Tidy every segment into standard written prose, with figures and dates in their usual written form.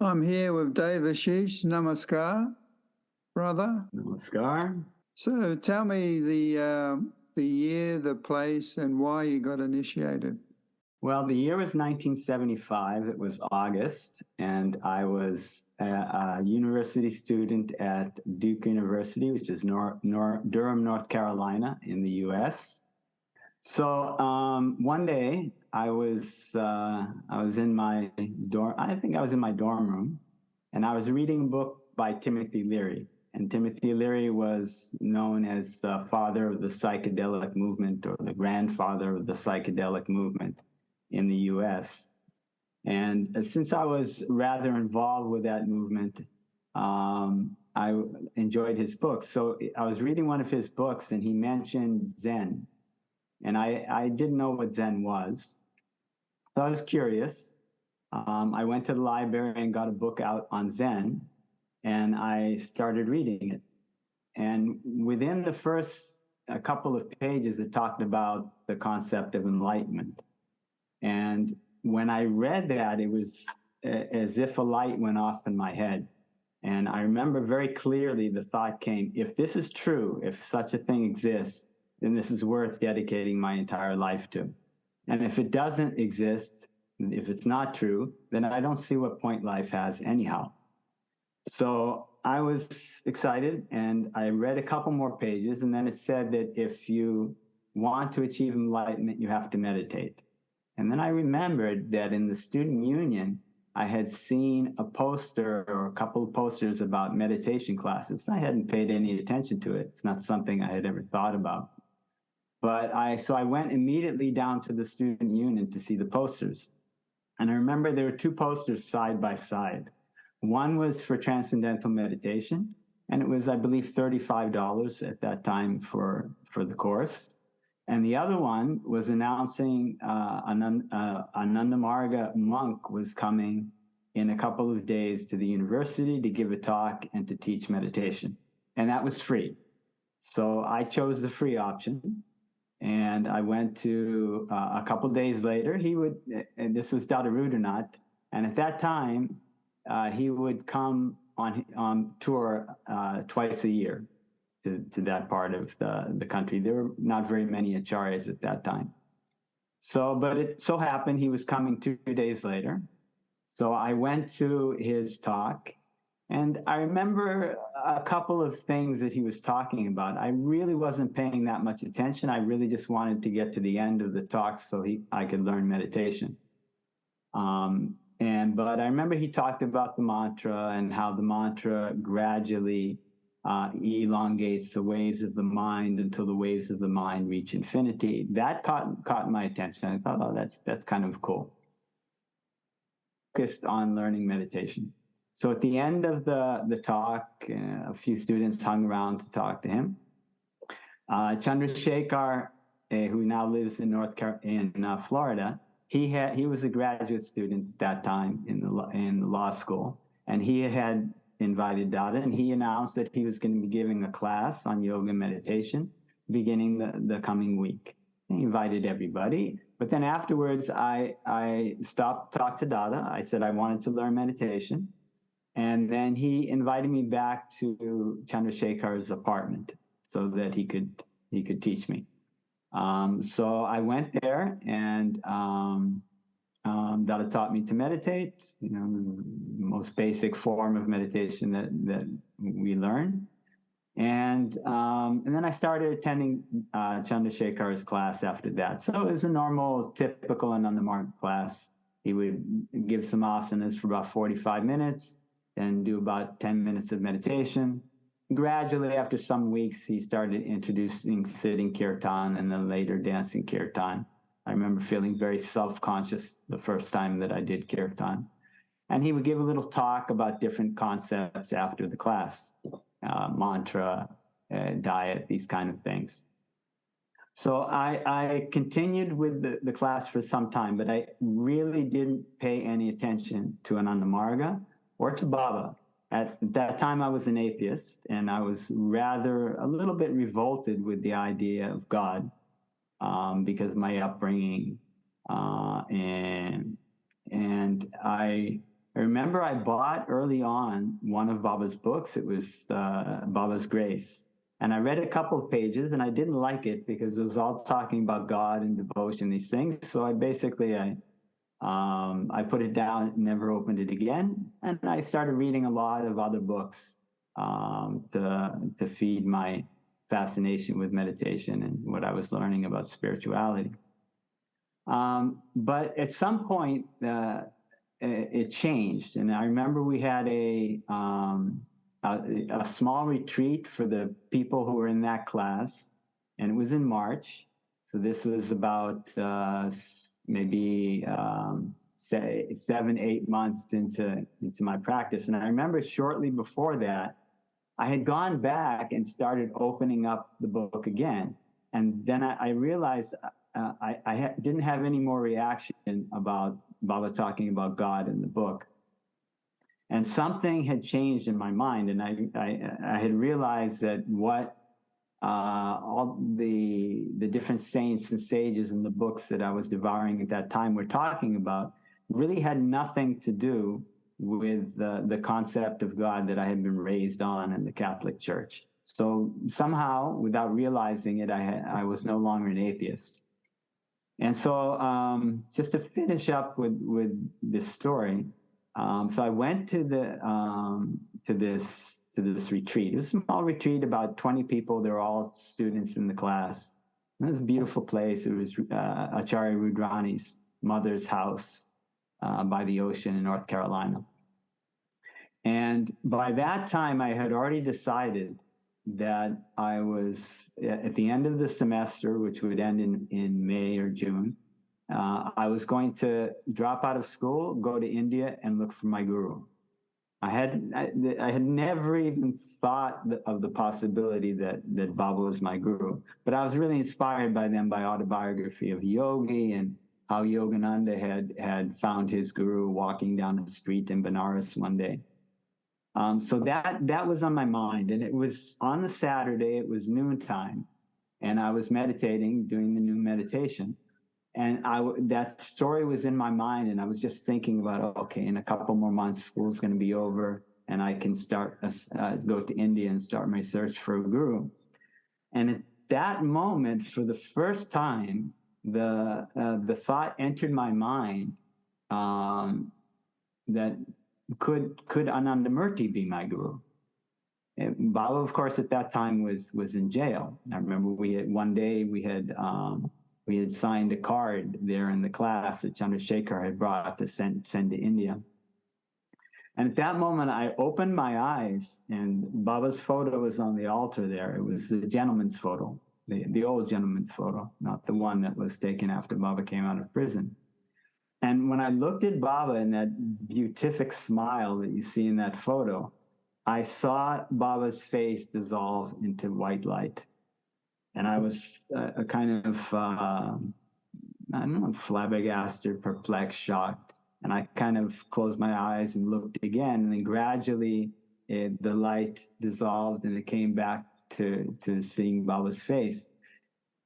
I'm here with Devashish. Namaskar, brother. Namaskar. So tell me the year, the place, and why you got initiated. Well, the year was 1975. It was August, and I was a university student at Duke University, which is Durham, North Carolina, in the U.S. So one day I was in my dorm. I think I was in my dorm room, and I was reading a book by Timothy Leary. And Timothy Leary was known as the father of the psychedelic movement, or the grandfather of the psychedelic movement in the U.S. And since I was rather involved with that movement, I enjoyed his books. So I was reading one of his books, and he mentioned Zen. And I didn't know what Zen was. So I was curious. I went to the library and got a book out on Zen, and I started reading it. And within the first a couple of pages, it talked about the concept of enlightenment. And when I read that, it was as if a light went off in my head. And I remember very clearly the thought came, if this is true, if such a thing exists, then this is worth dedicating my entire life to. And if it doesn't exist, if it's not true, then I don't see what point life has anyhow. So I was excited, and I read a couple more pages, and then it said that if you want to achieve enlightenment, you have to meditate. And then I remembered that in the student union, I had seen a poster or a couple of posters about meditation classes. I hadn't paid any attention to it. It's not something I had ever thought about. But so I went immediately down to the student union to see the posters. And I remember there were two posters side by side. One was for transcendental meditation, and it was, I believe, $35 at that time for the course. And the other one was announcing Anandamarga monk was coming in a couple of days to the university to give a talk and to teach meditation. And that was free. So I chose the free option. And I went to a couple of days later, and this was Dada Cidghatananda. And at that time, he would come on tour twice a year to that part of the country. There were not very many acharyas at that time. But it so happened he was coming 2 days later. So I went to his talk, and I remember a couple of things that he was talking about. I really wasn't paying that much attention. I really just wanted to get to the end of the talk so I could learn meditation. But I remember he talked about the mantra and how the mantra gradually elongates the waves of the mind until the waves of the mind reach infinity. That caught my attention. I thought, oh, that's kind of cool. Focused on learning meditation. So at the end of the talk, a few students hung around to talk to him. Chandrasekhar, who now lives in Florida, he was a graduate student at that time in the law school, and he had invited Dada, and he announced that he was going to be giving a class on yoga and meditation beginning the coming week. He invited everybody, but then afterwards I stopped to talk to Dada. I said I wanted to learn meditation, and then he invited me back to Chandrasekhar's apartment so that he could teach me. So I went there, and Dada taught me to meditate, the most basic form of meditation that we learn. And then I started attending Chandrasekhar's class after that. So it was a normal, typical Anandamarga class. He would give some asanas for about 45 minutes, then do about 10 minutes of meditation. Gradually, after some weeks, he started introducing sitting kirtan and then later dancing kirtan. I remember feeling very self-conscious the first time that I did kirtan. And he would give a little talk about different concepts after the class, mantra, diet, these kind of things. So I continued with the class for some time, but I really didn't pay any attention to Anandamarga or to Baba. At that time, I was an atheist, and I was rather a little bit revolted with the idea of God because of my upbringing, and I I remember I bought early on one of Baba's books. It was Baba's Grace. And I read a couple of pages and I didn't like it because it was all talking about God and devotion, these things. So I put it down, never opened it again. And I started reading a lot of other books to feed my fascination with meditation and what I was learning about spirituality. But at some point, it changed. And I remember we had a small retreat for the people who were in that class, and it was in March. So this was about maybe say 7-8 months into my practice. And I remember shortly before that, I had gone back and started opening up the book again. And then I realized I didn't have any more reaction about Baba talking about God in the book. And something had changed in my mind. And I had realized that what all the different saints and sages in the books that I was devouring at that time were talking about really had nothing to do with the concept of God that I had been raised on in the Catholic Church. So somehow, without realizing it, I was no longer an atheist. And so just to finish up with this story, so I went to this retreat. It was a small retreat, about 20 people. They were all students in the class. It was a beautiful place. It was Acharya Rudrani's mother's house by the ocean in North Carolina. And by that time, I had already decided that I was at the end of the semester, which would end in May or June. I was going to drop out of school, go to India, and look for my guru. I had never even thought of the possibility that Baba was my guru, but I was really inspired by them, by autobiography of Yogi and how Yogananda had found his guru walking down the street in Benares one day. So that was on my mind, and it was on the Saturday. It was noontime, and I was meditating, doing the noon meditation, and that story was in my mind, and I was just thinking about, okay, in a couple more months, school's going to be over, and I can start go to India and start my search for a guru. And at that moment, for the first time, the thought entered my mind that could Anandamurti be my guru? And Baba, of course, at that time was in jail. I remember one day we had signed a card there in the class that Chandrasekhar had brought to send to India. And at that moment, I opened my eyes, and Baba's photo was on the altar there. It was the gentleman's photo, the old gentleman's photo, not the one that was taken after Baba came out of prison. And when I looked at Baba and that beatific smile that you see in that photo, I saw Baba's face dissolve into white light. And I was a kind of, I don't know, flabbergasted, perplexed, shocked. And I kind of closed my eyes and looked again. And then gradually the light dissolved and it came back to seeing Baba's face.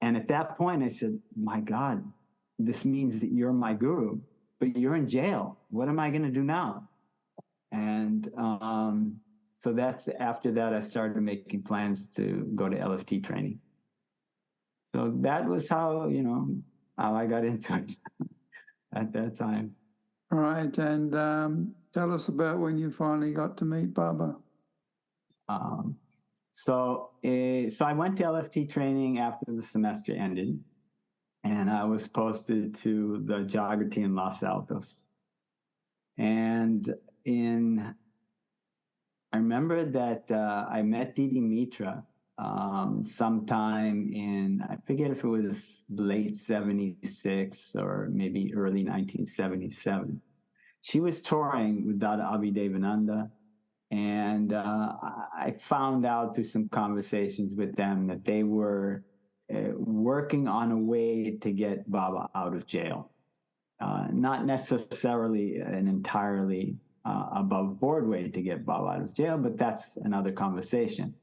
And at that point I said, my God, this means that you're my guru, but you're in jail. What am I going to do now? And so that's after that, I started making plans to go to LFT training. So that was how I got into it at that time. All right. And tell us about when you finally got to meet Baba. So I went to LFT training after the semester ended. And I was posted to the Jagrati in Los Altos. And I remember that I met Didi Mitra sometime in, I forget if it was late 76 or maybe early 1977. She was touring with Dada Cidghatananda, and I found out through some conversations with them that they were working on a way to get Baba out of jail. Not necessarily an entirely above board way to get Baba out of jail, but that's another conversation.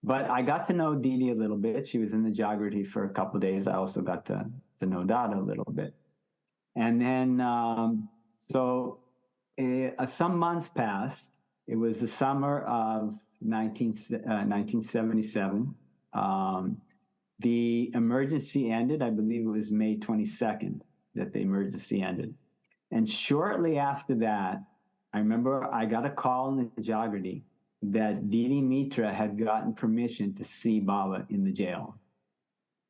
But I got to know Didi a little bit. She was in the Jagrati for a couple of days. I also got to know Dada a little bit. And then, so some months passed. It was the summer of 1977. The emergency ended. I believe it was May 22nd that the emergency ended. And shortly after that, I remember I got a call in the Jagrati that Didi Mitra had gotten permission to see Baba in the jail.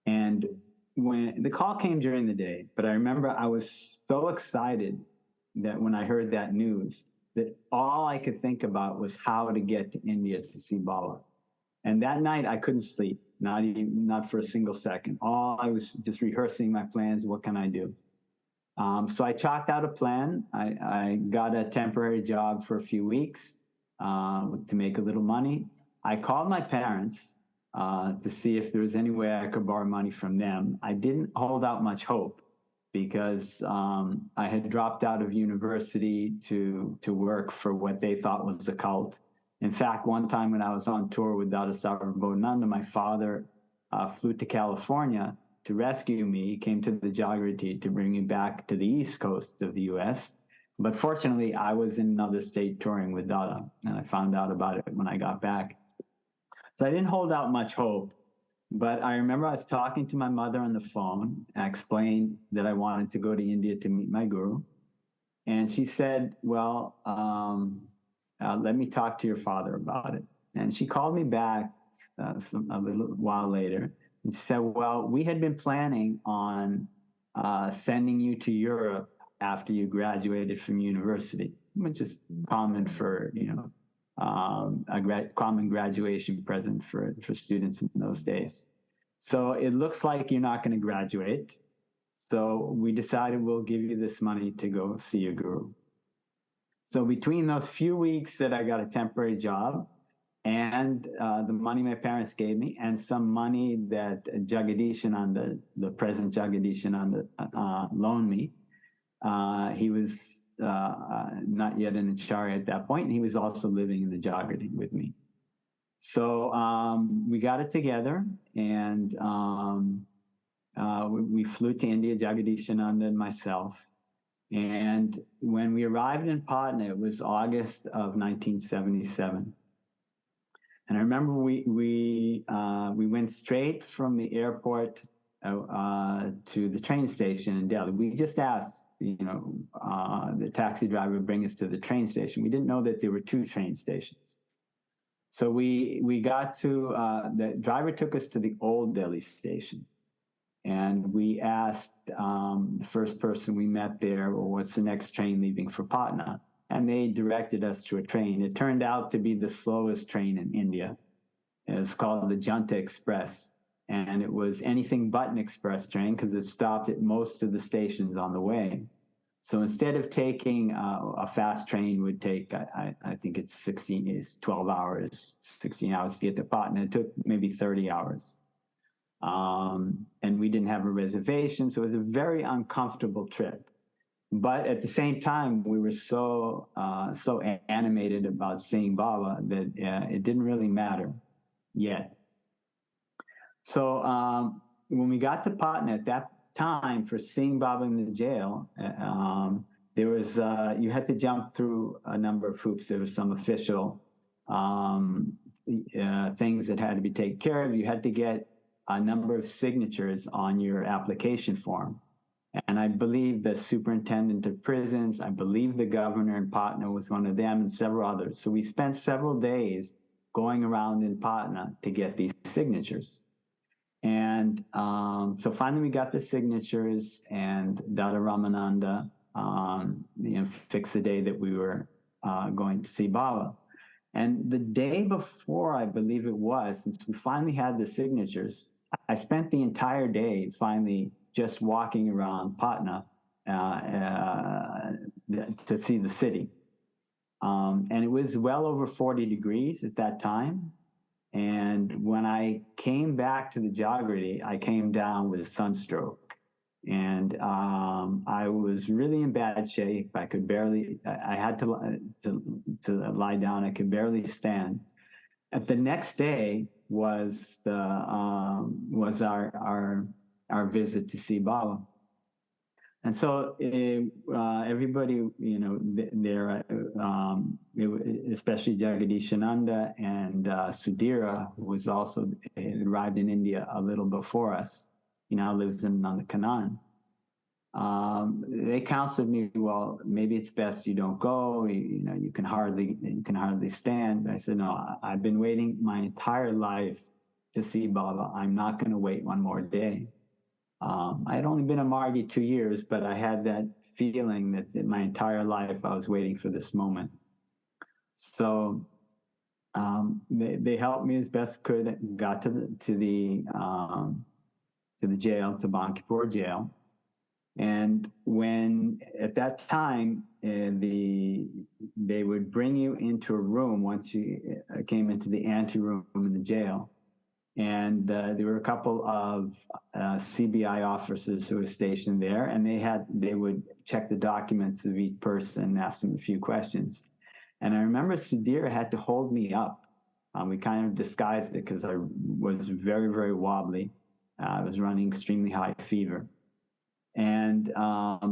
And when the call came during the day, but I remember I was so excited that when I heard that news, that all I could think about was how to get to India to see Baba. And that night I couldn't sleep, not for a single second. I was just rehearsing my plans. What can I do? So I chalked out a plan. I got a temporary job for a few weeks to make a little money. I called my parents to see if there was any way I could borrow money from them. I didn't hold out much hope because I had dropped out of university to work for what they thought was a cult. In fact, one time when I was on tour with Dada Cidghatananda, my father flew to California to rescue me. He came to the Jagrati to bring me back to the East Coast of the US. But fortunately, I was in another state touring with Dada, and I found out about it when I got back. So I didn't hold out much hope, but I remember I was talking to my mother on the phone. I explained that I wanted to go to India to meet my guru. And she said, well, let me talk to your father about it. And she called me back a little while later. And she said, well, we had been planning on sending you to Europe after you graduated from university, which is common for, a common graduation present for students in those days. So it looks like you're not going to graduate. So we decided we'll give you this money to go see your guru. So between those few weeks that I got a temporary job and the money my parents gave me and some money that Cidghatananda, the present Cidghatananda, loaned me, he was not yet an Acharya at that point, and he was also living in the Jagrati with me. So we got it together, and we flew to India, Cidghatananda and myself. And when we arrived in Patna, it was August of 1977. And I remember we went straight from the airport to the train station in Delhi. We just asked, the taxi driver would bring us to the train station. We didn't know that there were two train stations. So we got to, the driver took us to the old Delhi station. And we asked the first person we met there, well, what's the next train leaving for Patna? And they directed us to a train. It turned out to be the slowest train in India. It was called the Janta Express. And it was anything but an express train because it stopped at most of the stations on the way. So instead of taking a fast train would take, I think it's 12 hours, 16 hours to get to Patna. It took maybe 30 hours. And we didn't have a reservation, so it was a very uncomfortable trip. But at the same time, we were so animated about seeing Baba that it didn't really matter yet. So when we got to Patna at that time for seeing Baba in the jail, there was you had to jump through a number of hoops. There was some official things that had to be taken care of. You had to get a number of signatures on your application form. And I believe the superintendent of prisons, I believe the governor in Patna was one of them, and several others. So we spent several days going around in Patna to get these signatures. And so finally we got the signatures, and Dada Ramananda fixed the day that we were going to see Baba. And the day before, I believe it was, since we finally had the signatures, I spent the entire day finally just walking around Patna to see the city. And it was well over 40 degrees at that time. And when I came back to the Jagrati, I came down with a sunstroke. And I was really in bad shape. I could barely, I had to lie down. I could barely stand. The next day was our visit to see Baba. And so everybody, you know, there, especially Jagadeeshananda and Sudhira, who was also had arrived in India a little before us. He now lives in Nandakanan. They counseled me, well, maybe it's best you don't go. You know, you can hardly stand. I said, no, I've been waiting my entire life to see Baba. I'm not going to wait one more day. I had only been a Margi 2 years, but I had that feeling that my entire life I was waiting for this moment. So they helped me as best could. Got to the jail, to Bankipur jail. And when, at that time, they would bring you into a room once you came into the anteroom in the jail. And there were a couple of CBI officers who were stationed there, and they would check the documents of each person and ask them a few questions. And I remember Sudhir had to hold me up. We kind of disguised it because I was very, very wobbly. I was running extremely high fever. And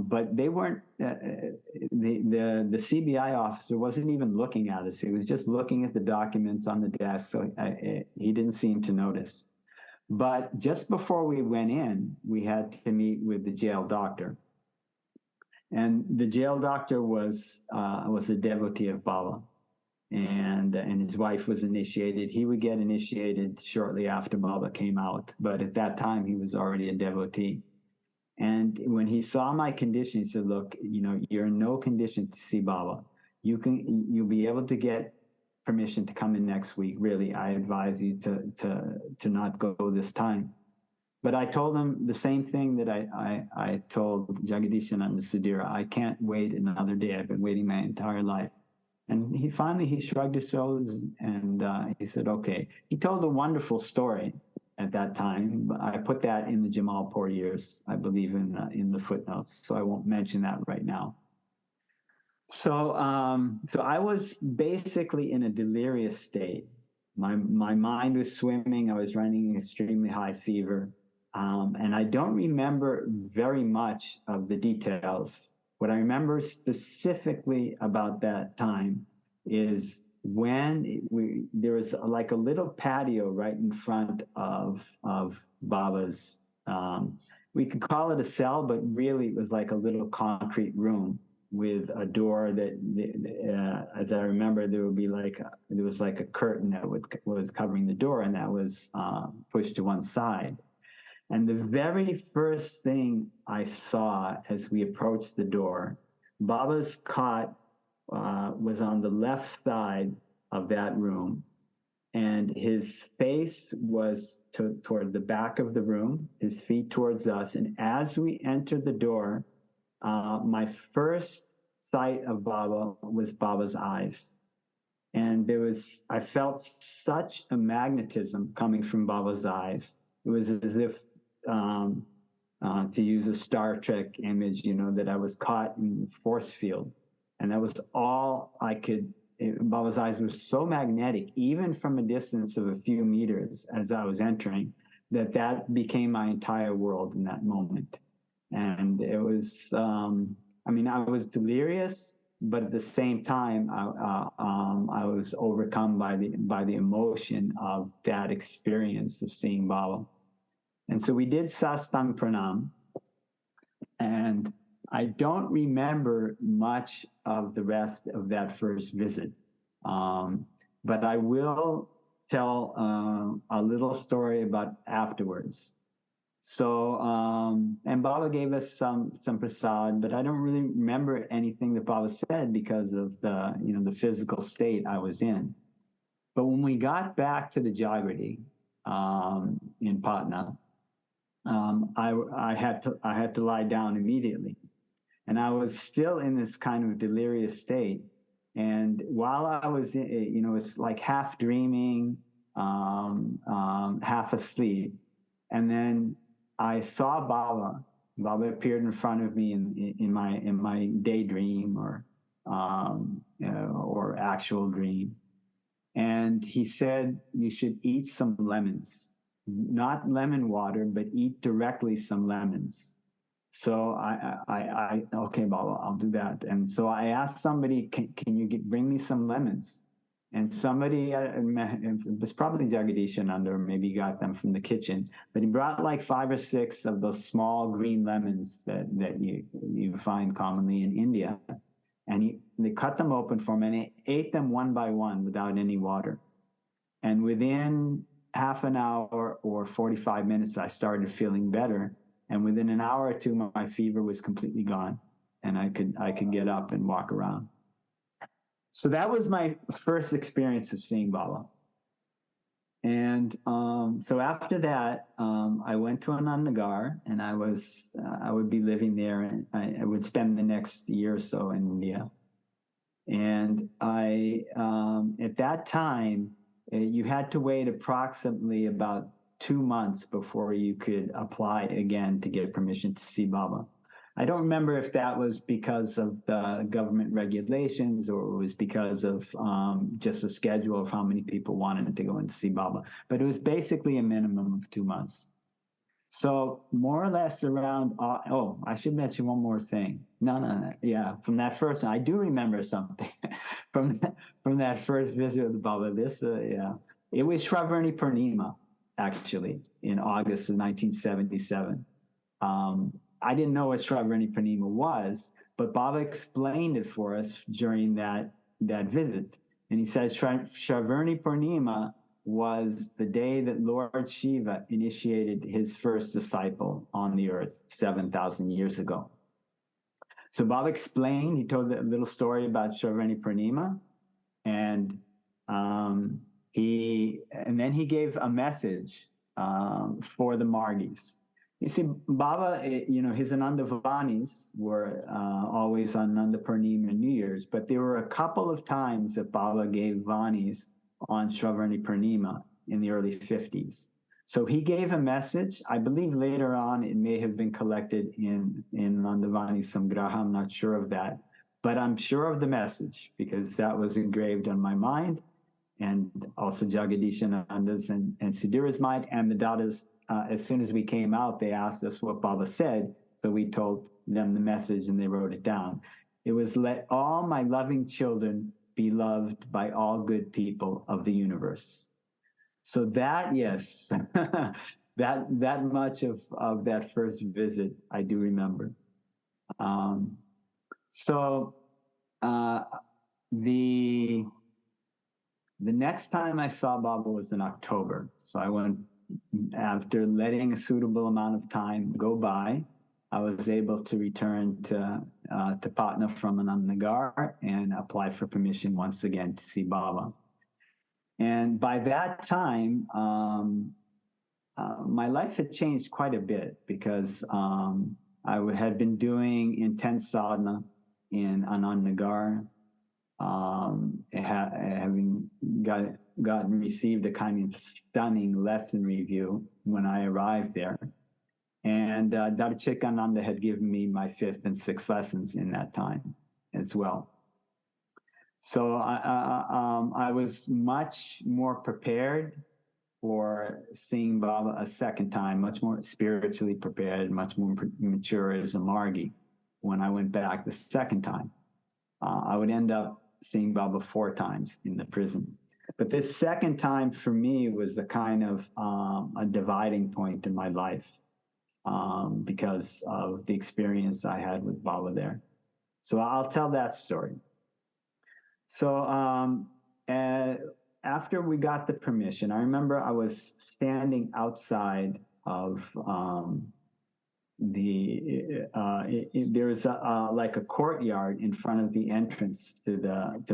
but they weren't. The CBI officer wasn't even looking at us. He was just looking at the documents on the desk. So he didn't seem to notice. But just before we went in, we had to meet with the jail doctor. And the jail doctor was a devotee of Baba, and his wife was initiated. He would get initiated shortly after Baba came out, but at that time he was already a devotee. And when he saw my condition, he said, look, you know, you're in no condition to see Baba. You'll be able to get permission to come in next week. Really, I advise you to not go this time. But I told him the same thing that I told Jagadeeshananda and Sudhira. I can't wait another day. I've been waiting my entire life. And he finally shrugged his shoulders and he said, okay. He told a wonderful story at that time. I put that in the Jamalpur Years, I believe, in the footnotes, so I won't mention that right now. So so I was basically in a delirious state. My mind was swimming. I was running extremely high fever, and I don't remember very much of the details. What I remember specifically about that time is when there was like a little patio right in front of Baba's. We could call it a cell, but really it was like a little concrete room with a door that, as I remember, there was like a curtain that was covering the door, and that was pushed to one side. And the very first thing I saw as we approached the door, Baba's cot was on the left side of that room, and his face was toward the back of the room, his feet towards us. And as we entered the door, my first sight of Baba was Baba's eyes. And I felt such a magnetism coming from Baba's eyes. It was as if, to use a Star Trek image, you know, that I was caught in the force field. And that was all I could. Baba's eyes were so magnetic, even from a distance of a few meters as I was entering, that became my entire world in that moment. And it was, I mean, I was delirious, but at the same time, I was overcome by the emotion of that experience of seeing Baba. And so we did Sastang Pranam, and I don't remember much of the rest of that first visit, but I will tell a little story about afterwards. So, and Baba gave us some prasad, but I don't really remember anything that Baba said because of the physical state I was in. But when we got back to the Jagrati in Patna, I had to lie down immediately. And I was still in this kind of delirious state. And while I was, it's like half dreaming, half asleep. And then I saw Baba. Baba appeared in front of me in my daydream or actual dream. And he said, you should eat some lemons, not lemon water, but eat directly some lemons. So okay, Baba, I'll do that. And so I asked somebody, can you bring me some lemons? And somebody, it was probably Jagadisananda, maybe got them from the kitchen, but he brought like 5 or 6 of those small green lemons that you find commonly in India. And they cut them open for him and he ate them one by one without any water. And within half an hour or 45 minutes, I started feeling better. And within an hour or two, my fever was completely gone, and I could get up and walk around. So that was my first experience of seeing Baba. And so after that, I went to Anandnagar, and I would be living there, and I would spend the next year or so in India. And at that time, you had to wait approximately about 2 months before you could apply again to get permission to see Baba. I don't remember if that was because of the government regulations or it was because of just a schedule of how many people wanted to go and see Baba. But it was basically a minimum of 2 months. So more or less around, oh, I should mention one more thing. No. Yeah, from that first one, I do remember something from that first visit with Baba. It was Shravarni Purnima, actually, in August of 1977. I didn't know what Shravarni Purnima was, but Baba explained it for us during that visit. And he said Shravarni Purnima was the day that Lord Shiva initiated his first disciple on the earth 7,000 years ago. So Baba explained, he told a little story about Shravarni Purnima, and then he gave a message for the Margis. You see, Baba, his Anandavanis were always on Nanda Purnima and New Year's, but there were a couple of times that Baba gave Vanis on Shravarni Purnima in the early 50s. So he gave a message. I believe later on it may have been collected in Nandavani Samgraha. I'm not sure of that, but I'm sure of the message because that was engraved on my mind, and also Jagadisananda's and Sudhira's mind, and the Dadas. As soon as we came out, they asked us what Baba said, so we told them the message and they wrote it down. It was, "Let all my loving children be loved by all good people of the universe." So that, yes, that much of that first visit, I do remember. The next time I saw Baba was in October. So I went, after letting a suitable amount of time go by, I was able to return to Patna from Anandnagar and apply for permission once again to see Baba. And by that time, my life had changed quite a bit because I had been doing intense sadhana in Anandnagar, having received a kind of stunning lesson review when I arrived there. And Dada Cidghatananda had given me my 5th and 6th lessons in that time as well. So I was much more prepared for seeing Baba a second time, much more spiritually prepared, much more mature as a Margi when I went back the second time. I would end up seeing Baba 4 times in the prison. But this second time for me was a kind of a dividing point in my life because of the experience I had with Baba there. So I'll tell that story. So after we got the permission, I remember I was standing outside of there's like a courtyard in front of the entrance to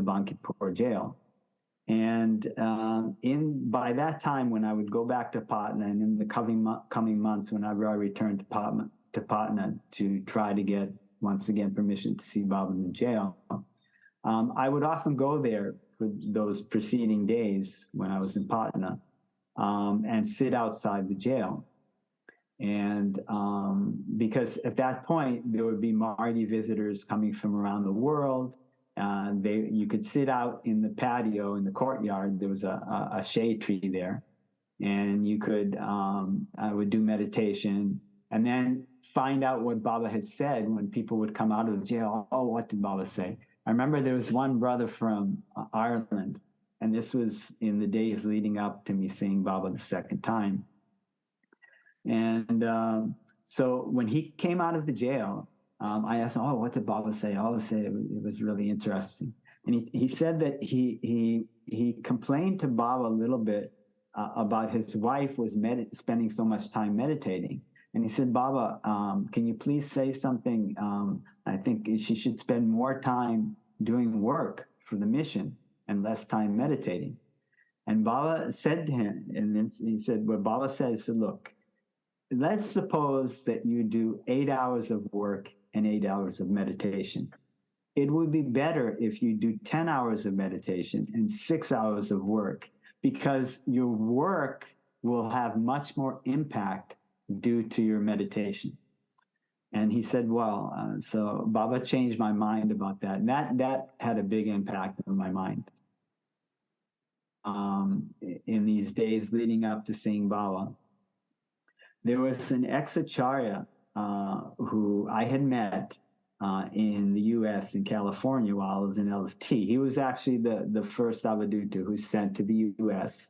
Bankipur jail. And by that time, when I would go back to Patna, and in the coming months, whenever I returned to Patna to try to get once again permission to see Baba in the jail, I would often go there for those preceding days when I was in Patna and sit outside the jail. And because at that point, there would be Margi visitors coming from around the world. You could sit out in the patio in the courtyard. There was a shade tree there, and you could I would do meditation. And then find out what Baba had said when people would come out of the jail. Oh, what did Baba say? I remember there was one brother from Ireland, and this was in the days leading up to me seeing Baba the second time. And so when he came out of the jail, I asked him, oh, what did Baba say? Baba said it was really interesting. And he said that he complained to Baba a little bit about his wife was spending so much time meditating. And he said, Baba, can you please say something? I think she should spend more time doing work for the mission and less time meditating. And Baba said to him, and then he said, what Baba said, he said, look, let's suppose that you do 8 hours of work and 8 hours of meditation. It would be better if you do 10 hours of meditation and 6 hours of work, because your work will have much more impact due to your meditation. And he said, well, so Baba changed my mind about that. And that had a big impact on my mind. In these days leading up to seeing Baba, there was an ex-Acarya who I had met in the US, in California, while I was in LFT. He was actually the first Avadhuta who was sent to the US.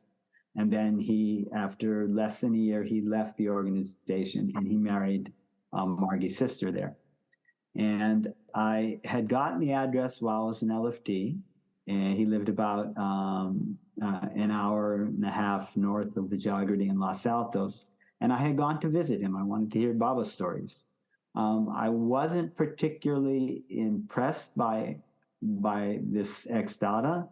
And then he, after less than a year, he left the organization and he married Margie's sister there. And I had gotten the address while I was in LFT, and he lived about an hour and a half north of the Jagrati in Los Altos. And I had gone to visit him. I wanted to hear Baba's stories. I wasn't particularly impressed by this ex-Dada.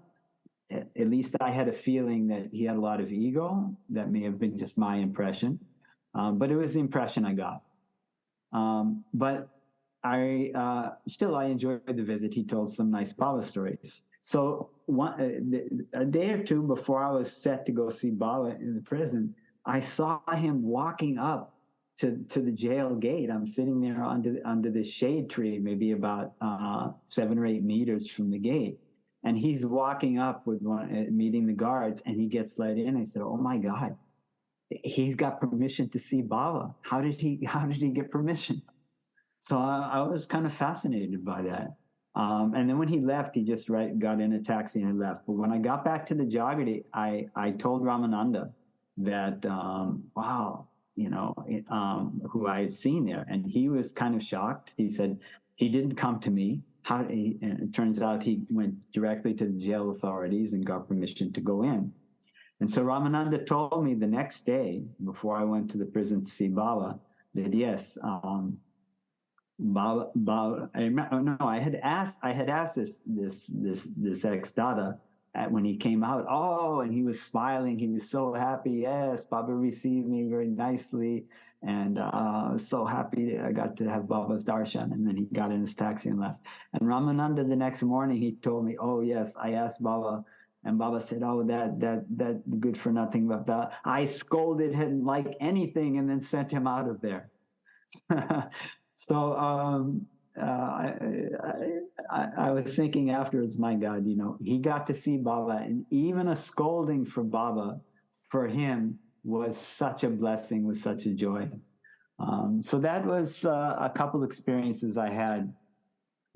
At least I had a feeling that he had a lot of ego. That may have been just my impression, but it was the impression I got. But I enjoyed the visit. He told some nice Baba stories. So a day or two before I was set to go see Baba in the prison, I saw him walking up to the jail gate. I'm sitting there under the shade tree, maybe about 7 or 8 meters from the gate. And he's walking up with meeting the guards, and he gets let in. I said, oh my God, he's got permission to see Baba. How did he get permission? So I was kind of fascinated by that. And then when he left, he just got in a taxi and left. But when I got back to the Jagrati, I told Ramananda that, wow, who I had seen there. And he was kind of shocked. He said, he didn't come to me. And it turns out he went directly to the jail authorities and got permission to go in. And so Ramananda told me the next day, before I went to the prison to see Baba, that yes, Baba. I had asked this ex-Dada when he came out. Oh, and he was smiling. He was so happy. Yes, Baba received me very nicely, and I was so happy I got to have Baba's darshan. And then he got in his taxi and left. And Ramananda the next morning, he told me, oh yes, I asked Baba, and Baba said, oh, that good for nothing. But I scolded him like anything and then sent him out of there. So I was thinking afterwards, my God, he got to see Baba, and even a scolding for Baba, for him, was such a blessing, was such a joy. So that was a couple experiences I had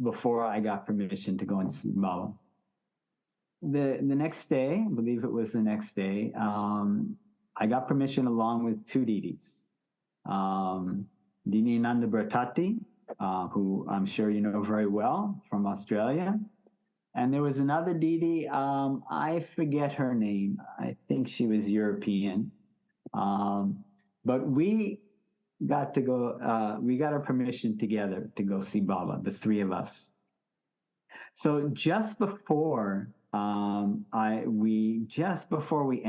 before I got permission to go and see Baba. The next day, I believe it was the next day, I got permission along with 2 Didis. Dini Nanda Bertati, who I'm sure you know very well, from Australia. And there was another Didi, I forget her name. I think she was European. But we got to go, we got our permission together to go see Baba, the 3 of us. So just before we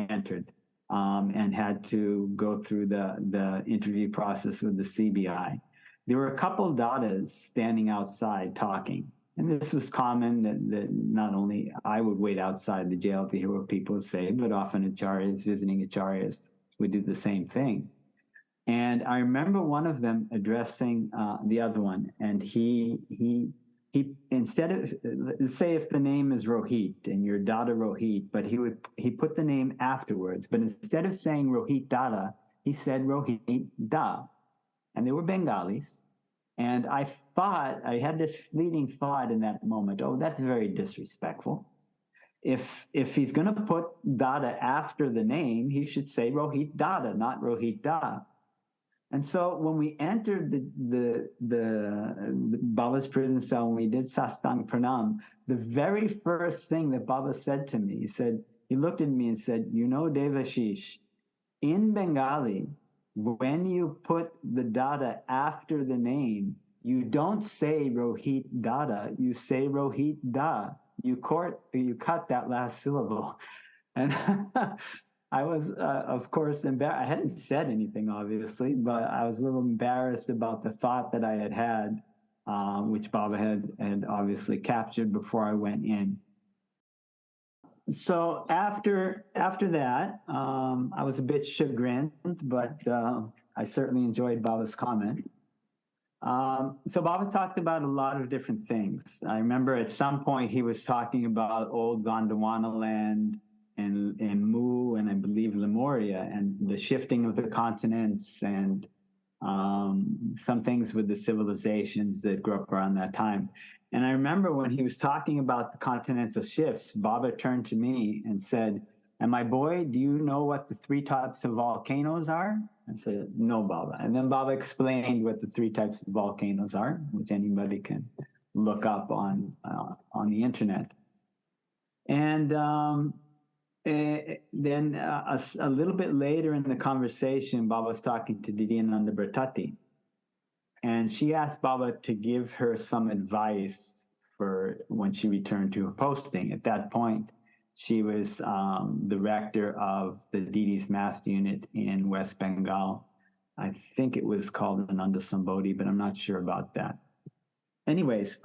entered, and had to go through the interview process with the CBI, there were a couple of Dadas standing outside talking. And this was common that not only I would wait outside the jail to hear what people would say, but often Acaryas, visiting Acaryas, would do the same thing. And I remember one of them addressing the other one, and he instead of, say if the name is Rohit and you're Dada Rohit, but he put the name afterwards, but instead of saying Rohit Dada, he said Rohit Da. and they were Bengalis. And I had this fleeting thought in that moment, oh, that's very disrespectful. If he's going to put Dada after the name, he should say Rohit Dada, not Rohit Da. And so when we entered the Baba's prison cell, when we did Sastang Pranam, the very first thing that Baba said to me, he looked at me and said, you know, Devashish, in Bengali, when you put the Dada after the name, you don't say Rohit Dada, you say Rohit Da. You cut that last syllable. And I was, of course, embarrassed. I hadn't said anything, obviously, but I was a little embarrassed about the thought that I had, which Baba had obviously captured before I went in. So after that, I was a bit chagrined, but I certainly enjoyed Baba's comment. So Baba talked about a lot of different things. I remember at some point he was talking about old Gondwana land and Mu and I believe Lemuria and the shifting of the continents and some things with the civilizations that grew up around that time. And I remember when he was talking about the continental shifts, Baba turned to me and said, and my boy, do you know what the 3 types of volcanoes are? I said, no, Baba. And then Baba explained what the 3 types of volcanoes are, which anybody can look up on the internet. And then a little bit later in the conversation, Baba was talking to Didi Ananda Bhartati. And she asked Baba to give her some advice for when she returned to her posting. At that point, she was the rector of the Didi's Mass Unit in West Bengal. I think it was called Ananda Sambodhi, but I'm not sure about that. Anyways,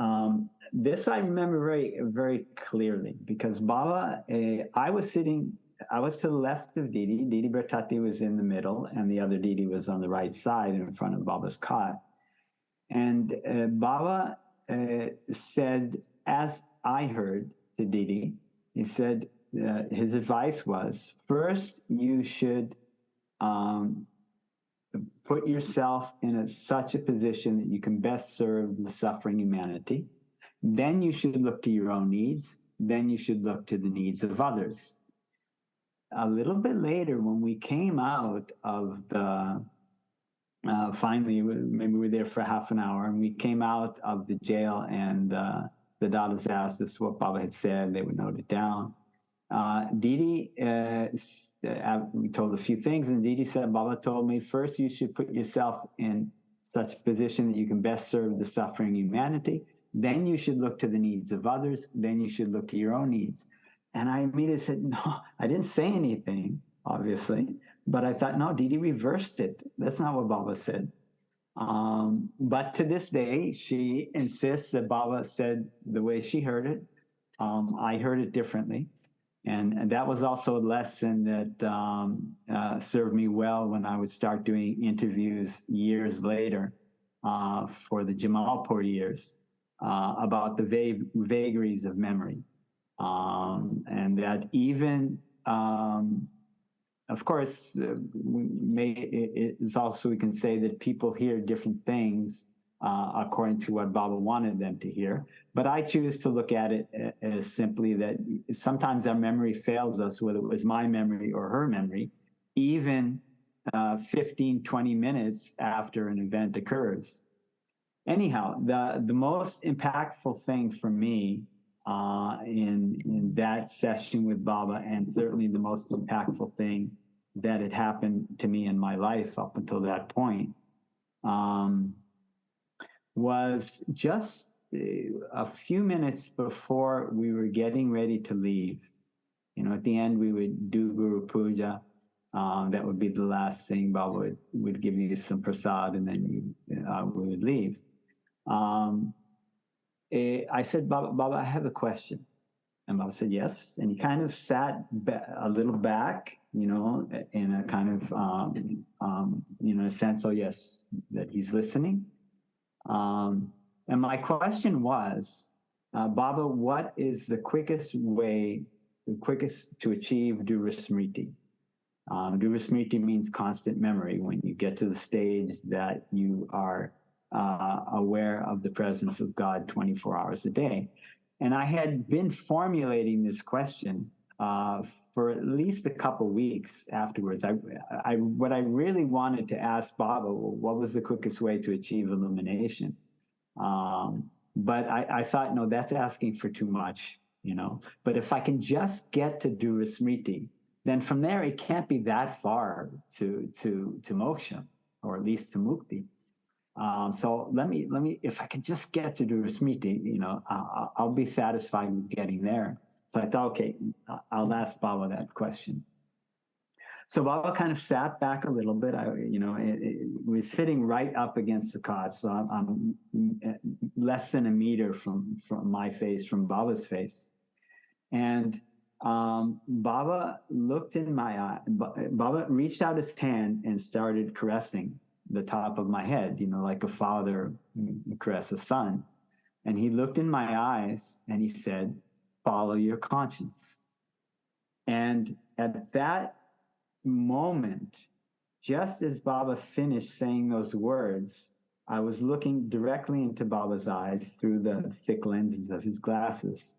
this I remember very, very clearly because Baba, I was to the left of Didi. Didi Bhartati was in the middle, and the other Didi was on the right side in front of Baba's cot. And Baba said, as I heard to Didi, he said his advice was, first, you should put yourself in such a position that you can best serve the suffering humanity. Then you should look to your own needs. Then you should look to the needs of others. A little bit later, when we came out of the, finally, maybe we were there for half an hour, and we came out of the jail and the Dadas asked us what Baba had said. They would note it down. Didi, we told a few things, and Didi said, Baba told me, first you should put yourself in such a position that you can best serve the suffering humanity. Then you should look to the needs of others. Then you should look to your own needs. And I immediately said, no, I didn't say anything, obviously, but I thought, no, Didi reversed it. That's not what Baba said. But to this day, she insists that Baba said the way she heard it. I heard it differently. And that was also a lesson that served me well when I would start doing interviews years later for the Jamalpur Years about the vagaries of memory. And that even, of course, it's also, we can say that people hear different things according to what Baba wanted them to hear. But I choose to look at it as simply that sometimes our memory fails us, whether it was my memory or her memory, even 15, 20 minutes after an event occurs. Anyhow, the most impactful thing for me in that session with Baba, and certainly the most impactful thing that had happened to me in my life up until that point, was just a few minutes before we were getting ready to leave. You know, at the end, we would do Guru Puja. That would be the last thing. Baba would give you some prasad, and then we would leave. I said, Baba, I have a question. And Baba said, yes. And he kind of sat a little back, you know, in a kind of, you know, a sense, oh, yes, that he's listening. And my question was, Baba, what is the quickest way, to achieve Dura Smriti? Durasmriti means constant memory, when you get to the stage that you are aware of the presence of God 24 hours a day. And I had been formulating this question for at least a couple weeks afterwards. What I really wanted to ask Baba, what was the quickest way to achieve illumination? But I thought, no, that's asking for too much, you know. But if I can just get to Durasmriti, then from there it can't be that far to moksha, or at least to mukti. So let me, if I can just get to Durasmriti, you know, I'll be satisfied with getting there. So I thought, okay, I'll ask Baba that question. So Baba kind of sat back a little bit. We're sitting right up against the cot, so I'm less than a meter from my face, from Baba's face. And Baba looked in my eye. Baba reached out his hand and started caressing the top of my head, you know, like a father caress a son. And he looked in my eyes and he said, "Follow your conscience." And at that moment, just as Baba finished saying those words, I was looking directly into Baba's eyes through the thick lenses of his glasses.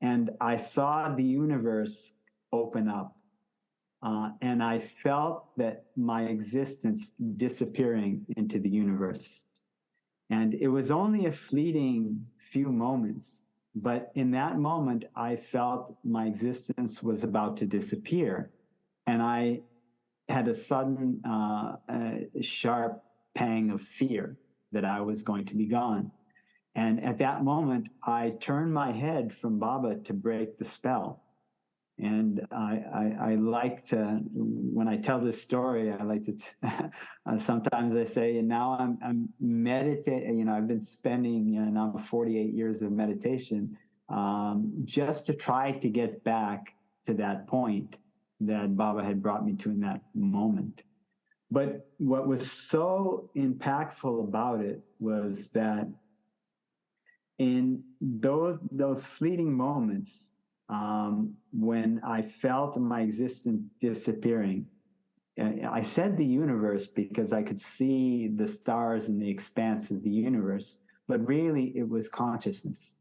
And I saw the universe open up. And I felt that my existence disappearing into the universe. And it was only a fleeting few moments, but in that moment, I felt my existence was about to disappear. And I had a sudden, sharp pang of fear that I was going to be gone. And at that moment, I turned my head from Baba to break the spell. And I like to, when I tell this story, I like to, sometimes I say, and now I'm meditating, you know, I've been spending, you know, now 48 years of meditation, just to try to get back to that point that Baba had brought me to in that moment. But what was so impactful about it was that in those fleeting moments, when I felt my existence disappearing, I said the universe because I could see the stars in the expanse of the universe, but really it was consciousness.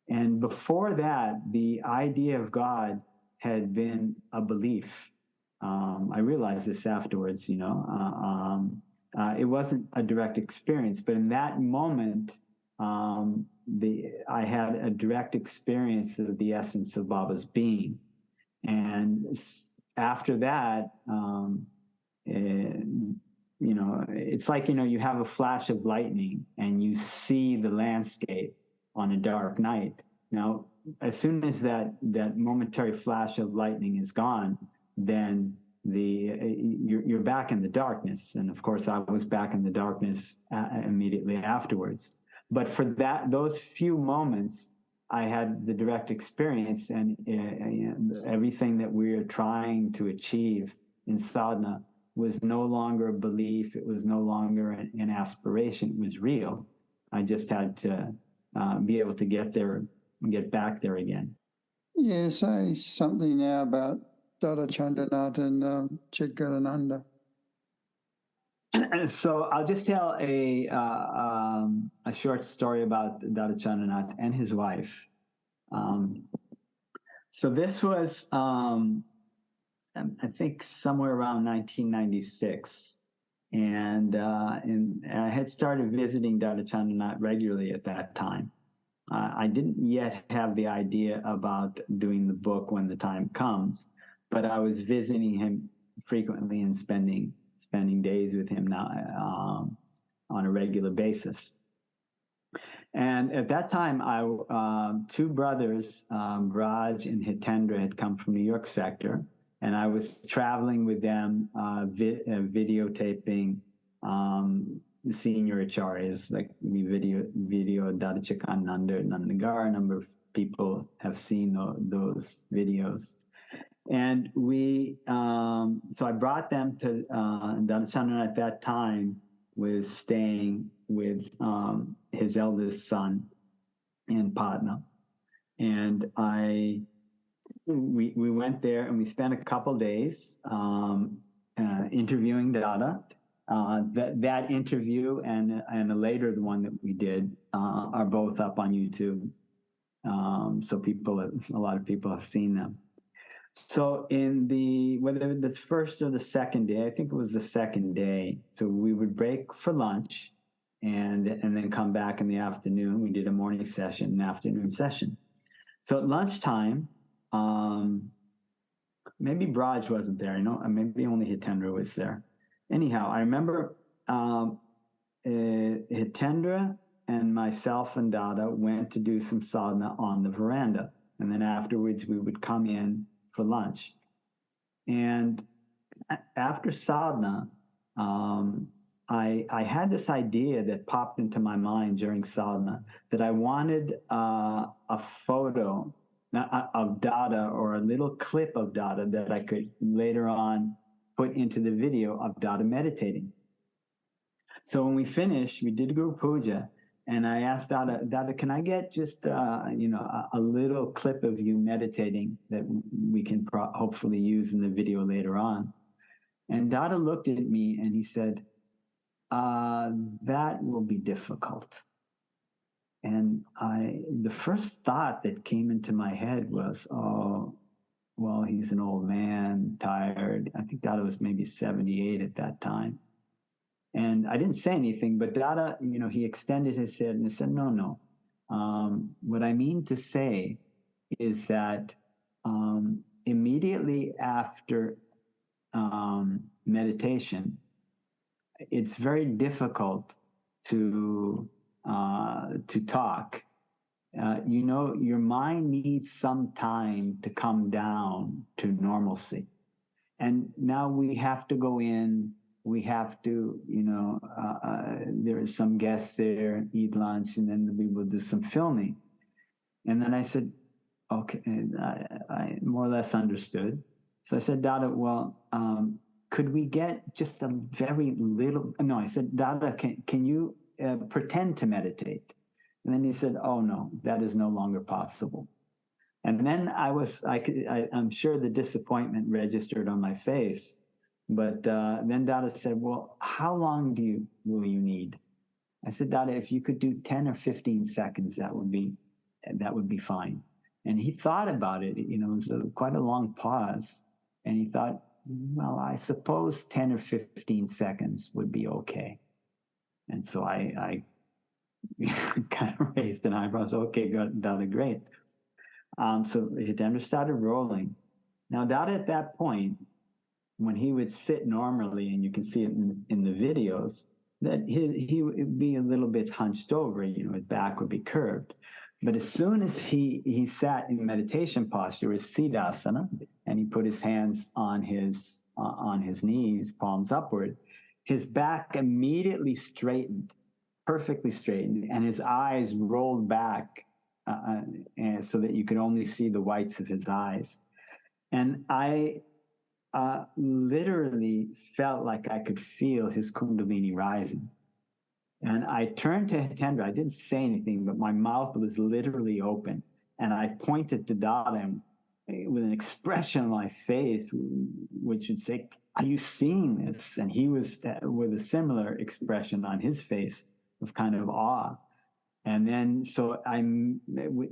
And before that, the idea of God had been a belief. I realized this afterwards, you know. It wasn't a direct experience, but in that moment, I had a direct experience of the essence of Baba's being. And after that, you know, it's like, you know, you have a flash of lightning and you see the landscape on a dark night. Now, as soon as that momentary flash of lightning is gone, then you're back in the darkness. And of course, I was back in the darkness immediately afterwards. But for those few moments, I had the direct experience, and everything that we are trying to achieve in sadhana was no longer a belief. It was no longer an aspiration. It was real. I just had to be able to get there and get back there again. Yeah, say something now about Dada Chandranath and Cidghatananda. So I'll just tell a short story about Dada Chandranath and his wife. So this was, I think, somewhere around 1996. And I had started visiting Dada Chandranath regularly at that time. I didn't yet have the idea about doing the book when the time comes, but I was visiting him frequently and spending days with him now on a regular basis. And at that time, two brothers, Raj and Hitendra, had come from New York sector, and I was traveling with them, videotaping the senior acharyas, like we video Dada Cidghatananda, Nandagar. A number of people have seen those videos. And so I brought them to, Dada Chandranath at that time was staying with his eldest son in Patna. And we went there and we spent a couple days. interviewing Dada. That interview and a later the one that we did are both up on YouTube. So a lot of people have seen them. So whether the first or the second day, I think it was the second day. So we would break for lunch and then come back in the afternoon. We did a morning session, an afternoon session. So at lunchtime, maybe Braj wasn't there. Maybe only Hitendra was there. Anyhow, I remember Hitendra and myself and Dada went to do some sadhana on the veranda. And then afterwards, we would come in for lunch. And after sadhana, I had this idea that popped into my mind during sadhana that I wanted a photo of Dada or a little clip of Dada that I could later on put into the video of Dada meditating. So when we finished, we did Guru Puja, and I asked Dada, can I get just a little clip of you meditating that we can hopefully use in the video later on? And Dada looked at me and he said, that will be difficult. And the first thought that came into my head was, oh, well, he's an old man, tired. I think Dada was maybe 78 at that time. And I didn't say anything, but Dada, he extended his head and said, no. What I mean to say is that immediately after meditation, it's very difficult to talk. Your mind needs some time to come down to normalcy. And now we have to go in, we have to, there are some guests there, eat lunch, and then we will do some filming. And then I said, okay, I more or less understood. So I said, Dada, well, could we get just a very little, no, I said, Dada, can you pretend to meditate? And then he said, oh no, that is no longer possible. And then I'm sure the disappointment registered on my face. But then Dada said, well, how long will you need? I said, Dada, if you could do 10 or 15 seconds, that would be fine. And he thought about it. It was quite a long pause. And he thought, well, I suppose 10 or 15 seconds would be okay. And so I kind of raised an eyebrow. So, okay, Dada, great. So Hitendra started rolling. Now, Dada at that point, when he would sit normally, and you can see it in the videos, that he would be a little bit hunched over, his back would be curved. But as soon as he sat in meditation posture, his siddhasana, and he put his hands on his knees, palms upward, his back immediately straightened, perfectly straightened, and his eyes rolled back and so that you could only see the whites of his eyes. And I literally felt like I could feel his kundalini rising. And I turned to Hitendra. I didn't say anything, but my mouth was literally open. And I pointed to Dada with an expression on my face, which would say, are you seeing this? And he was with a similar expression on his face of kind of awe. And then, so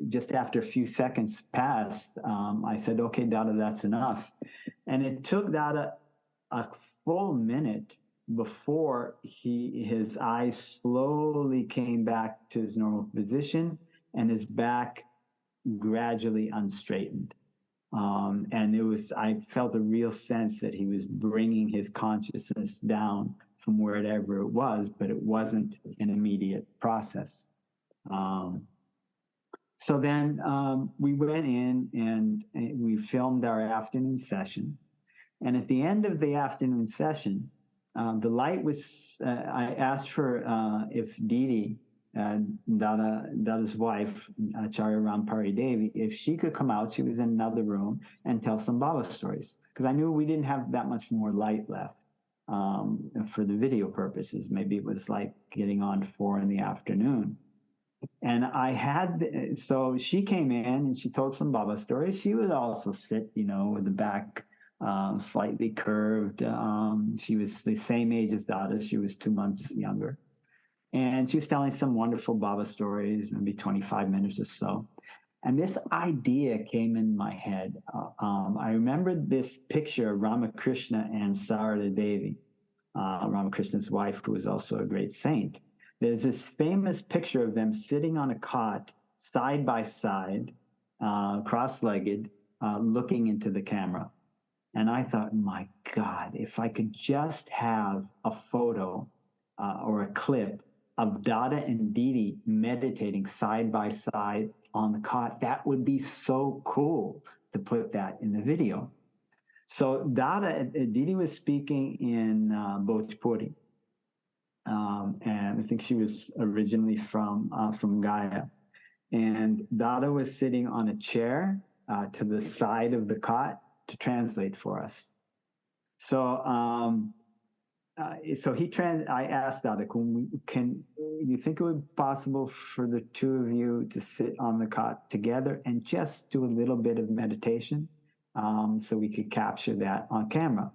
just after a few seconds passed, I said, okay, Dada, that's enough. And it took Dada a full minute before his eyes slowly came back to his normal position and his back gradually unstraightened. And I felt a real sense that he was bringing his consciousness down from wherever it was, but it wasn't an immediate process. So then we went in and we filmed our afternoon session. And at the end of the afternoon session, the light was, I asked for if Didi, Dada's wife, Acarya Rampari Devi, if she could come out. She was in another room and tell some Baba stories. Because I knew we didn't have that much more light left for the video purposes. Maybe it was like getting on 4 in the afternoon. And so she came in and she told some Baba stories. She would also sit, with the back slightly curved. She was the same age as Dada. She was 2 months younger. And she was telling some wonderful Baba stories, maybe 25 minutes or so. And this idea came in my head. I remembered this picture of Ramakrishna and Sarada Devi, Ramakrishna's wife, who was also a great saint. There's this famous picture of them sitting on a cot, side by side, cross-legged, looking into the camera. And I thought, my God, if I could just have a photo or a clip of Dada and Didi meditating side by side on the cot, that would be so cool to put that in the video. So Didi was speaking in Bhojpuri, and I think she was originally from Gaya. And Dada was sitting on a chair to the side of the cot to translate for us. So I asked Dada, can you think it would be possible for the two of you to sit on the cot together and just do a little bit of meditation so we could capture that on camera?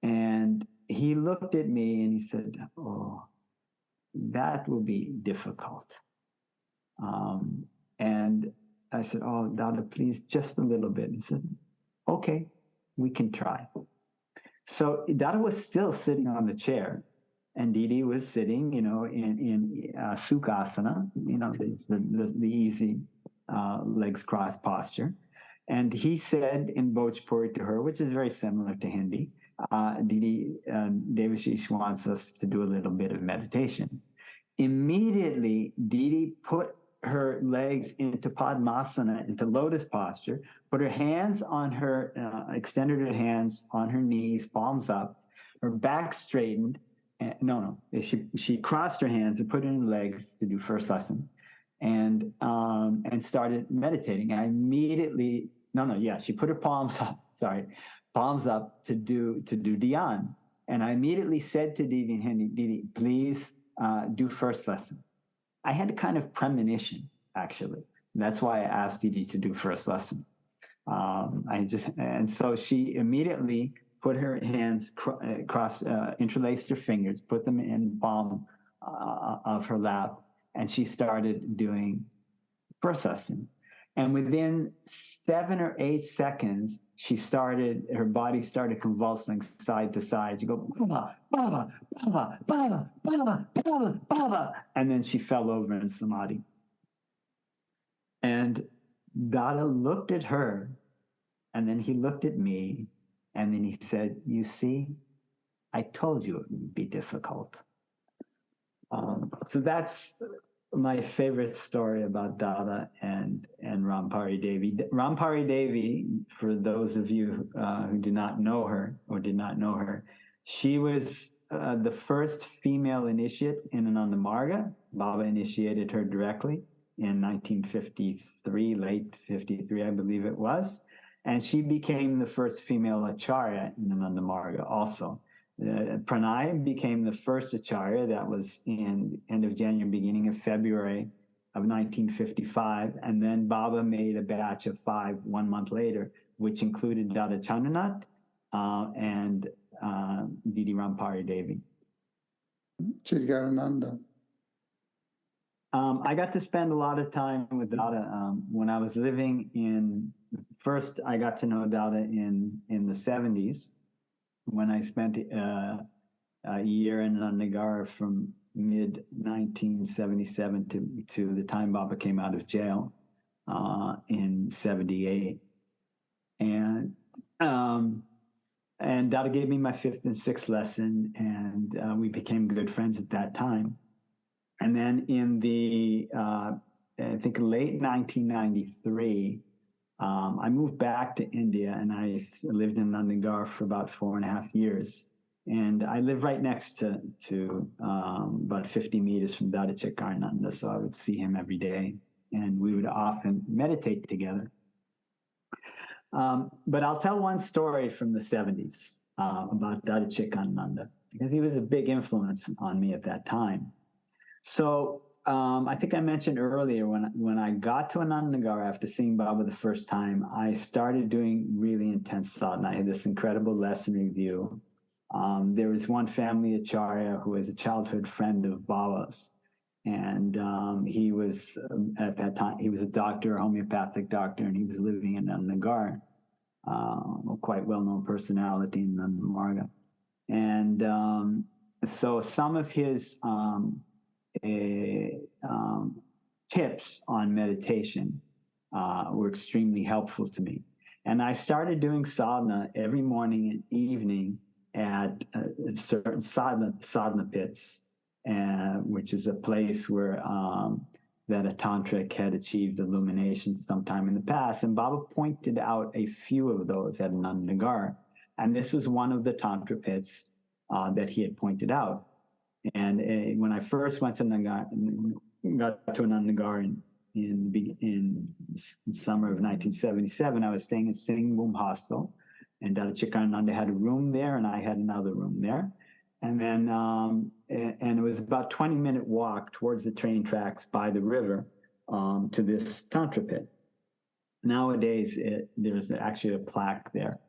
And he looked at me and he said, oh, that will be difficult. And I said, oh, Dada, please, just a little bit. He said, okay, we can try. So Dada was still sitting on the chair, and Didi was sitting, in Sukhasana, the easy legs crossed posture. And he said in Bhojpuri to her, which is very similar to Hindi, Didi, Devashish wants us to do a little bit of meditation. Immediately, Didi put her legs into Padmasana, into lotus posture, put her hands on her, extended her hands on her knees, palms up, her back straightened. She crossed her hands and put in her legs to do first lesson, and started meditating. I immediately, she put her palms up to do dhyan. And I immediately said to Didi in Hindi, Didi, please do first lesson. I had a kind of premonition, actually. That's why I asked Didi to do first lesson. And so she immediately put her hands interlaced her fingers, put them in the palm of her lap, and she started doing first lesson. And within 7 or 8 seconds, her body started convulsing side to side. She go, Baba, Baba, Baba, Baba, Baba, Baba, Baba. And then she fell over in samadhi. And Dada looked at her, and then he looked at me, and then he said, you see, I told you it would be difficult. So that's my favorite story about Dada and Rampari Devi. Rampari Devi, for those of you who do not know her or did not know her, she was the first female initiate in Ananda Marga. Baba initiated her directly in 1953, late 53, I believe it was. And she became the first female Acarya in Ananda Marga also. Pranay became the first Acarya. That was in end of January, beginning of February of 1955. And then Baba made a batch of 5 1 month later, which included Dada Chandranath and Didi Rampari Devi. Cidghatananda. I got to spend a lot of time with Dada when I was living first I got to know Dada in the 70s, when I spent a year in Nagar from mid-1977 to the time Baba came out of jail in 78. And Dada gave me my 5th and 6th lesson, and we became good friends at that time. And then in the, I think late 1993, I moved back to India, and I lived in Nandigar for about 4.5 years. And I live right next to about 50 meters from Dada Cidghatananda, so I would see him every day, and we would often meditate together. But I'll tell one story from the 70s about Dada Cidghatananda, because he was a big influence on me at that time. So I think I mentioned earlier when I got to Anandnagar after seeing Baba the first time, I started doing really intense sadhana. I had this incredible lesson review. There was one family Acarya who was a childhood friend of Baba's, and he was at that time he was a doctor, a homeopathic doctor, and he was living in Anandnagar, a quite well-known personality in the Marga. And so some of his tips on meditation were extremely helpful to me. And I started doing sadhana every morning and evening at certain sadhana pits, which is a place where that a tantric had achieved illumination sometime in the past. And Baba pointed out a few of those at Anandnagar. And this was one of the tantra pits that he had pointed out. And when I first went to Anandnagar in summer of 1977, I was staying in Singh Boom Hostel, and Dada Cidghatananda had a room there, and I had another room there. And then, and it was about 20-minute walk towards the train tracks by the river to this tantra pit. Nowadays, there's actually a plaque there.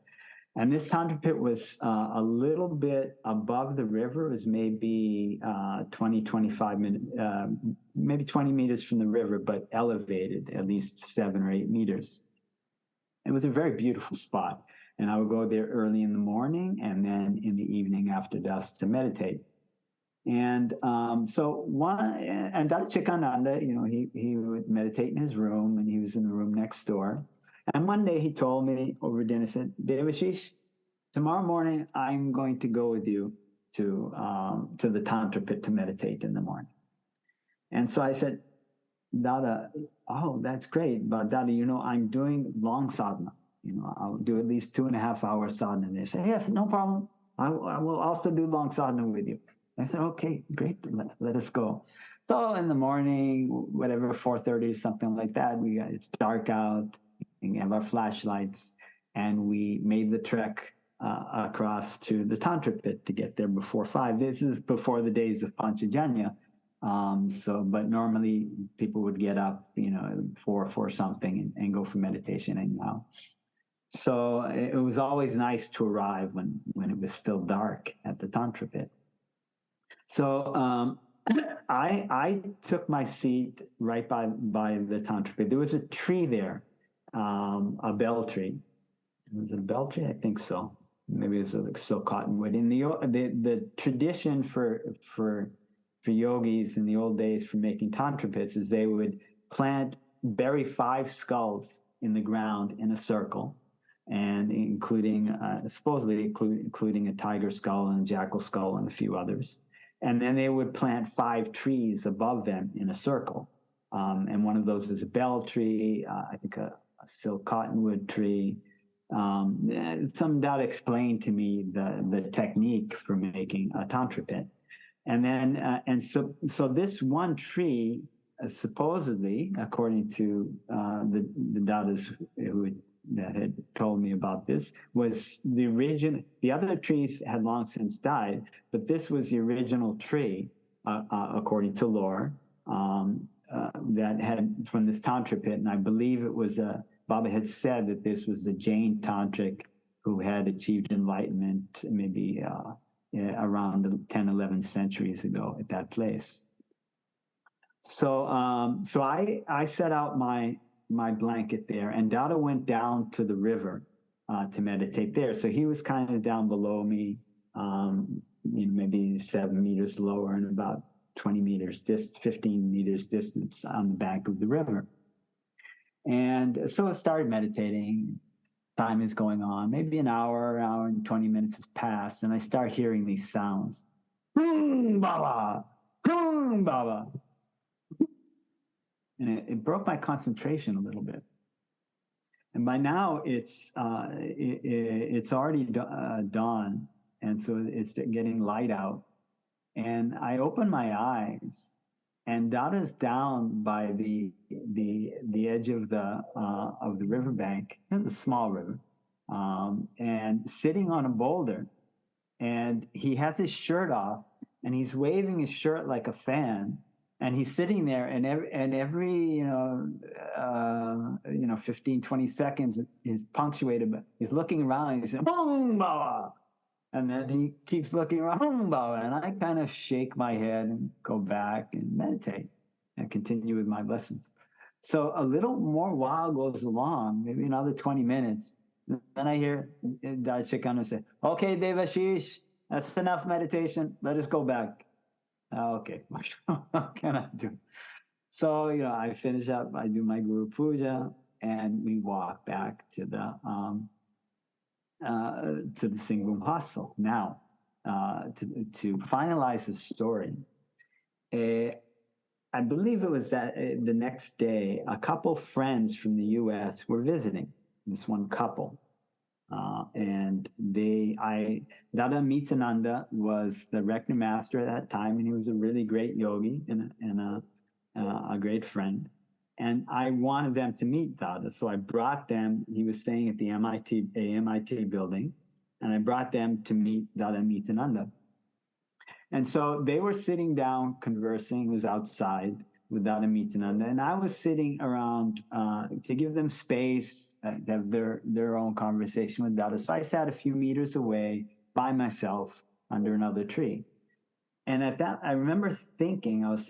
And this tantra pit was a little bit above the river. It was maybe 25 minutes, maybe 20 meters from the river, but elevated at least 7 or 8 meters. It was a very beautiful spot. And I would go there early in the morning and then in the evening after dusk to meditate. And and Dada Cidghatananda, he would meditate in his room, and he was in the room next door. And one day he told me over dinner, said, Devashish, tomorrow morning I'm going to go with you to the tantra pit to meditate in the morning. And so I said, Dada, oh, that's great. But Dada, I'm doing long sadhana. I'll do at least 2.5 hours sadhana. And they said, yes, no problem. I will also do long sadhana with you. I said, okay, great. Let us go. So in the morning, whatever, 4:30 or something like that, it's dark out. We have our flashlights, and we made the trek across to the tantra pit to get there before 5. This is before the days of Panchajanya. But normally people would get up, 4 something and go for meditation anyhow. So it was always nice to arrive when it was still dark at the tantra pit. So I took my seat right by the tantra pit. There was a tree there. A bell tree. Was it a bell tree? I think so. Maybe it was still cottonwood. In the tradition for yogis in the old days for making tantra pits is they would bury 5 skulls in the ground in a circle, and supposedly including a tiger skull and a jackal skull and a few others. And then they would plant 5 trees above them in a circle. And one of those is a bell tree, I think a silk cottonwood tree. Some Dada explained to me the technique for making a tantra pit. And then, so this one tree, supposedly, according to the Dadas that had told me about this, was the original. The other trees had long since died, but this was the original tree, according to lore, that had from this tantra pit. And I believe it was Baba had said that this was a Jain tantric who had achieved enlightenment maybe around 10, 11 centuries ago at that place. So I set out my blanket there, and Dada went down to the river to meditate there. So he was kind of down below me, maybe 7 meters lower and about 20 meters, 15 meters distance on the bank of the river. And so I started meditating. Time is going on. Maybe an hour and 20 minutes has passed, and I start hearing these sounds. Baba! Baba! And it broke my concentration a little bit. And by now it's already dawn, and so it's getting light out. And I open my eyes, and Dada's down by the edge of the riverbank. It's a small river, and sitting on a boulder, and he has his shirt off, and he's waving his shirt like a fan, And he's sitting there, and every 15, 20 seconds is punctuated, but he's looking around and he's saying, "Hum Baba." And then he keeps looking around, "Hum Baba." And I kind of shake my head and go back and meditate and continue with my lessons. So a little more while goes along, maybe another 20 minutes. Then I hear Dada Cidghatananda say, "Okay, Devashish, that's enough meditation. Let us go back." Okay, what can I do? So, I finish up, I do my Guru Puja, and we walk back to the Singhbum hostel. Now, to finalize the story, I believe it was that the next day, a couple friends from the U.S. were visiting this one couple. And Dada Cidghatananda was the rector master at that time, and he was a really great yogi and a great friend. And I wanted them to meet Dada, so I brought them. He was staying at the MIT building, and I brought them to meet Dada Cidghatananda. And so they were sitting down conversing. It was outside with Dada Cidghatananda, and I was sitting around to give them space to have their own conversation with Dada. So I sat a few meters away by myself under another tree. And at that, I remember thinking, about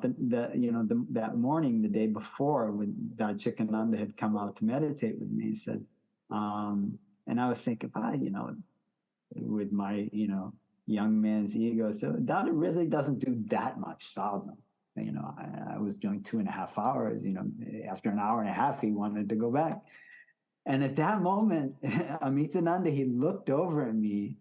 that morning, the day before, when Dada Cidghatananda had come out to meditate with me. He said, and I was thinking, with my, young man's ego. So Dada really doesn't do that much sadhana. I was doing 2.5 hours, after an hour and a half, he wanted to go back. And at that moment, Amitananda, he looked over at me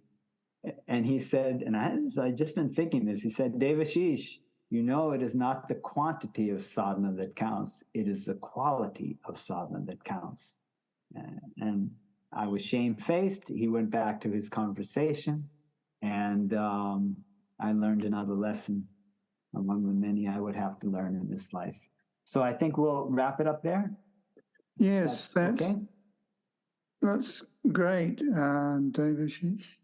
and he said, and I just been thinking this, he said, "Devashish, it is not the quantity of sadhana that counts. It is the quality of sadhana that counts." And I was shamefaced. He went back to his conversation, and I learned another lesson among the many I would have to learn in this life. So I think we'll wrap it up there. Yes, that's okay. That's great, Devashish.